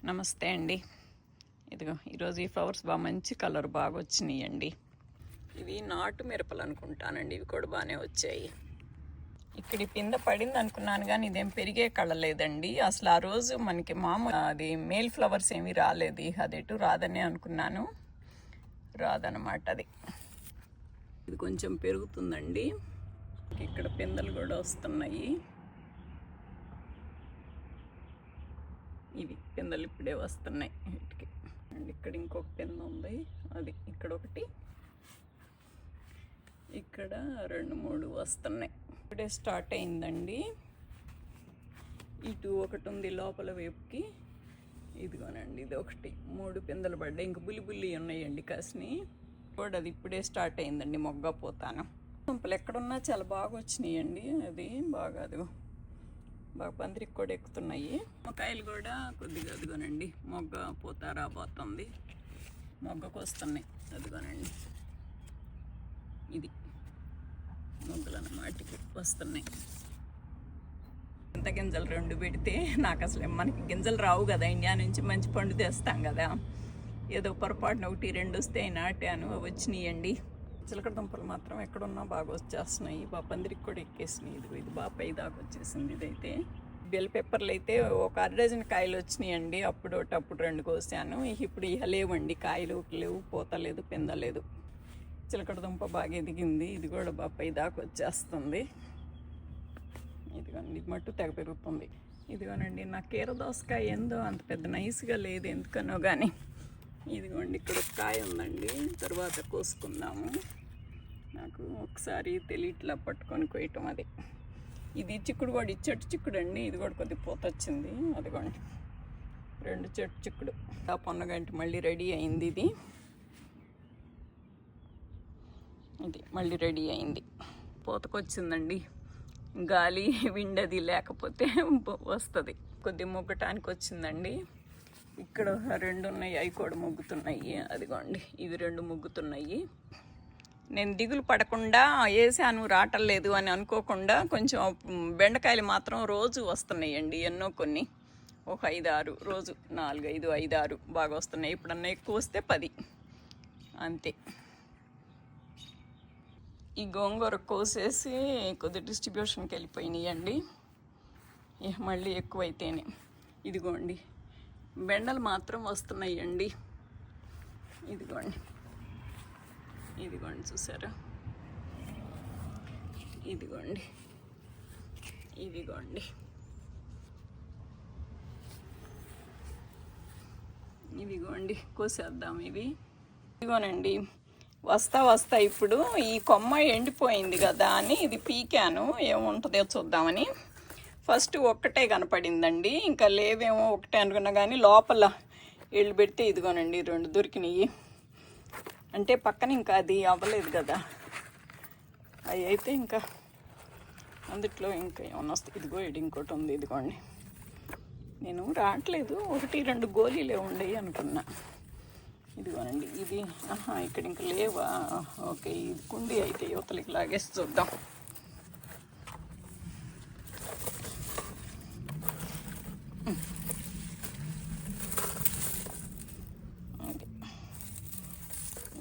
నమస్తే అండి. ఇదిగో ఈరోజు ఈ ఫ్లవర్స్ మంచి కలర్ బాగా వచ్చినాయండి. ఇవి నాటు మిరపలు అనుకుంటానండి. ఇవి కూడా బాగానే వచ్చాయి. ఇక్కడ ఈ పింద పడింది అనుకున్నాను కానీ ఇదేం పెరిగే కళ్ళలేదండి. అసలు ఆ రోజు మనకి మామూలు అది మేల్ ఫ్లవర్స్ ఏమీ రాలేదు. అది ఎటు రాదనే అనుకున్నాను, రాదనమాట. అది ఇది కొంచెం పెరుగుతుందండి. ఇక్కడ పిందెలు కూడా వస్తున్నాయి. ఇవి పిందెలు ఇప్పుడే వస్తున్నాయి వీటికి. అండ్ ఇక్కడ ఇంకొక పింద ఉంది, అది ఇక్కడ ఒకటి, ఇక్కడ 2-3 వస్తున్నాయి. ఇప్పుడే స్టార్ట్ అయిందండి. ఇటు ఒకటి ఉంది లోపల వైపుకి. ఇదిగోనండి ఇది ఒకటి, 3 పిందెలు పడ్డాయి. ఇంక బుల్లి ఉన్నాయండి కాసిని కూడా. అది ఇప్పుడే స్టార్ట్ అయిందండి. మొగ్గ పోతాను దుంపలు ఎక్కడున్నా చాలా బాగా వచ్చినాయండి. అది బాగా అదిగో బాగా పందిరికి కూడా ఎక్కుతున్నాయి. కాయలు కూడా కొద్దిగా అదిగోనండి మొగ్గ పోతా రాబోతుంది. మొగ్గకు వస్తున్నాయి అదిగోనండి. ఇది మొగ్గలు అన్నమాటికి వస్తున్నాయి. ఇంత గింజలు 2 పెడితే నాకు అసలు మనకి గింజలు రావు కదా. ఇండియా నుంచి మంచి పండు తెస్తాం కదా. ఏదో పొరపాటున 1-2 వస్తే నాటాను, అవి వచ్చినాయండి. చిలకడ దుంపలు మాత్రం ఎక్కడున్నా బాగా వచ్చేస్తున్నాయి. బాగా పందిరికి కూడా ఎక్కేసినాయి. ఇది బాగా పై దాకా వచ్చేసింది. ఇదైతే బెల్ పెప్పర్లు అయితే ఒక 1/2 డజన్ కాయలు వచ్చినాయండి. అప్పుడు 2 కోసాను. ఇప్పుడు ఇక లేవండి, కాయలు లేవు, పోతలేదు, పిందలేదు. చిలకడ దుంప బాగా ఎదిగింది. ఇది కూడా బాగా పై దాకా వచ్చేస్తుంది. ఇదిగోండి ఇది మట్టు తెగ పెరుగుతుంది. ఇదిగోనండి నా కీర దోసకాయ ఏందో అంత పెద్ద నైస్గా లేదు ఎందుకనో కానీ. ఇదిగోండి ఇక్కడ ఒక కాయ ఉందండి, తర్వాత కోసుకుందాము. నాకు ఒకసారి తెలియట్లా పట్టుకొని కోయటం. అది ఇది చిక్కుడు కూడా, చెట్టు చిక్కుడు అండి. ఇది కూడా కొద్దిగా పూత వచ్చింది. అదిగోండి 2 చెట్టు చిక్కుడు. ఆ పొన్నగంటి మళ్ళీ రెడీ అయింది. ఇది మళ్ళీ రెడీ అయింది, పూతకొచ్చిందండి. గాలి విండది లేకపోతే వస్తుంది. కొద్దిగా మొగ్గటానికి వచ్చిందండి. ఇక్కడ 2 ఉన్నాయి, అవి కూడా మొగ్గుతున్నాయి. అదిగోండి ఇవి 2 మొగ్గుతున్నాయి. నేను దిగులు పడకుండా వేసాను రావట్లేదు అని అనుకోకుండా కొంచెం బెండకాయలు మాత్రం రోజు వస్తున్నాయండి. ఎన్నో కొన్ని ఒక 5-6 రోజు 4-5-5-6 బాగా వస్తున్నాయి. ఇప్పుడన్నా ఎక్కువ వస్తే 10 అంతే. ఈ గోంగూర కోసేసి కొద్ది డిస్ట్రిబ్యూషన్కి వెళ్ళిపోయినాయండి. మళ్ళీ ఎక్కువైతేనే. ఇదిగోండి బెండలు మాత్రం వస్తున్నాయండి. ఇదిగోండి చూసారా. ఇదిగోండి కోసేద్దాం. ఇదిగోనండి వస్తా ఇప్పుడు ఈ కొమ్మ ఎండిపోయింది కదా అని ఇది పీకాను, ఏముంటుందో చూద్దామని. ఫస్ట్ ఒక్కటే కనపడిందండి, ఇంకా లేవేమో ఒకటే అనుకున్నా కానీ లోపల ఎళ్ళు పెడితే ఇదిగోనండి 2 దొరికినాయి. అంటే పక్కన ఇంకా అది అవ్వలేదు కదా, అవి అయితే ఇంకా అందుట్లో ఇంకా ఏమన్నా వస్తుంది. ఇదిగో ఇంకోటి ఉంది. ఇదిగోండి నేను రావట్లేదు, 1-2 గోళీలే ఉండేవి అనుకున్నా. ఇదిగోనండి ఇది. ఇక్కడ ఇంకా లేవా? ఓకే, ఇది కుండి అయితే యువతలకి లాగేసి చూద్దాం.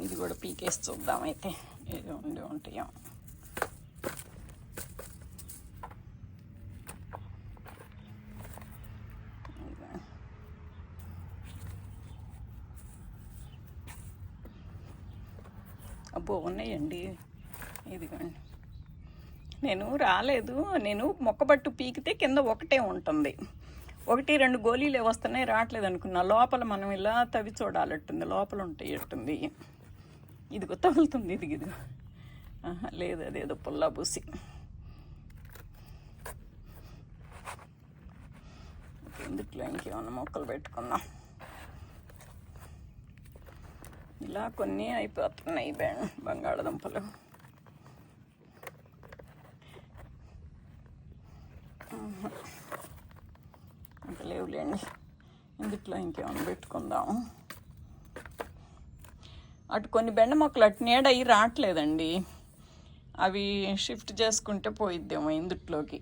ఇది కూడా పీకేసి చూద్దాం అయితే ఏదో ఉంటాయో. అబ్బో ఉన్నాయండి. ఇదిగోండి నేను రాలేదు, నేను మొక్కబట్టు పీకితే కింద ఒకటే ఉంటుంది. 1-2 గోళీలే వస్తున్నాయి, రావట్లేదు అనుకున్నా. లోపల మనం ఇలా తవ్వి చూడాలట్టుంది, లోపల ఉంటాయి ఎట్టుంది. ఇదిగో తగులుతుంది. ఇదిగో లేదు, అదేదో పుల్లా పూసి. ఇందుట్లో ఇంకేమన్నా మొక్కలు పెట్టుకుందాం. ఇలా కొన్ని అయిపోతున్నాయి బంగాళదుంపలు. ఇంకా లేవులేండి, ఇందుట్లో ఇంకేమన్నా పెట్టుకుందాం. అటు కొన్ని బెండ మొక్కలు అటు నీడ అయ్యి రావట్లేదండి. అవి షిఫ్ట్ చేసుకుంటే పోయిద్దేమో ఇందుట్లోకి.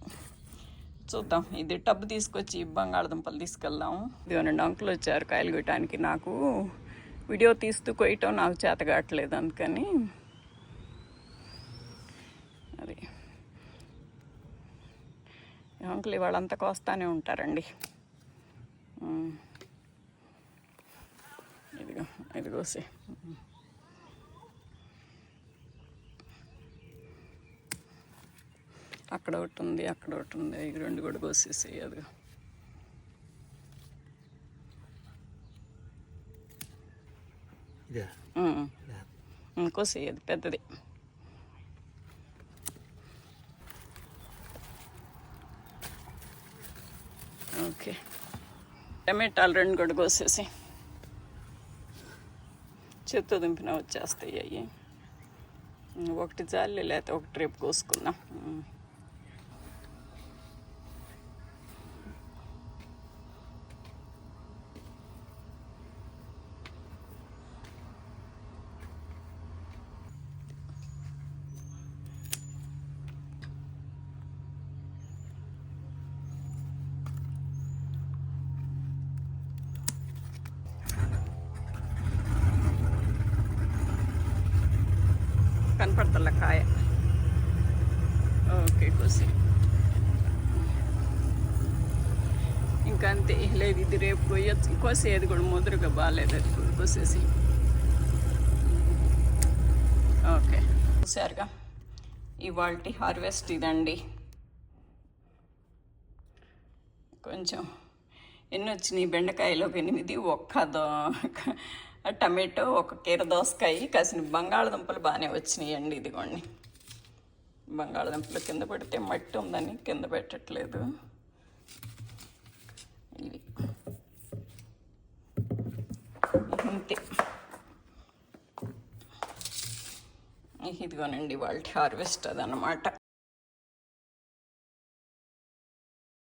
చూద్దాం. ఇది టబ్ తీసుకొచ్చి బంగాళదుంపలు తీసుకెళ్దాం. ఇదిగోనండి అంకులు వచ్చారు కాయలు కొయ్యటానికి. నాకు వీడియో తీస్తూ కొయ్యటం నాకు చేత కావట్లేదు, అందుకని అది అంకులు ఇవాళంతా కోస్తానే ఉంటారండి. ఇదిగోసి అక్కడ ఒకటి ఉంది, అక్కడ ఒకటి ఉంది. ఈ రెండు కూడా కోసేసి అదిగో. కోసేది పెద్దది. ఓకే, టమాటాలు రెండు కూడా కోసేసి చెత్త దింపిన వచ్చేస్తాయి అవి. ఒకటి జాలి లేకపోతే ఒకటి రేపు కోసుకుందాం. కనపడతల కాయ. ఓకే, కోసి ఇంకా అంతే. లేదు, ఇది రేపు కొయ్యొచ్చు. కోసేది కూడా ముదురుగా బాగాలేదు, అది కూడా కోసేసి. ఓకే, చూసారుగా ఇవాల్టి హార్వెస్ట్ ఇదండి. కొంచెం ఎన్ని వచ్చినాయి బెండకాయలు? 8, ఒక్క టమాటో, ఒక కీర దోసకాయ, కాసిన బంగాళదుంపలు బాగానే వచ్చినాయండి. ఇదిగోండి బంగాళదుంపలు కింద పెడితే మట్టి ఉందని కింద పెట్టట్లేదు. ఇవి అంతే. ఇదిగోనండి వాళ్ళ హార్వెస్ట్ అదన్నమాట.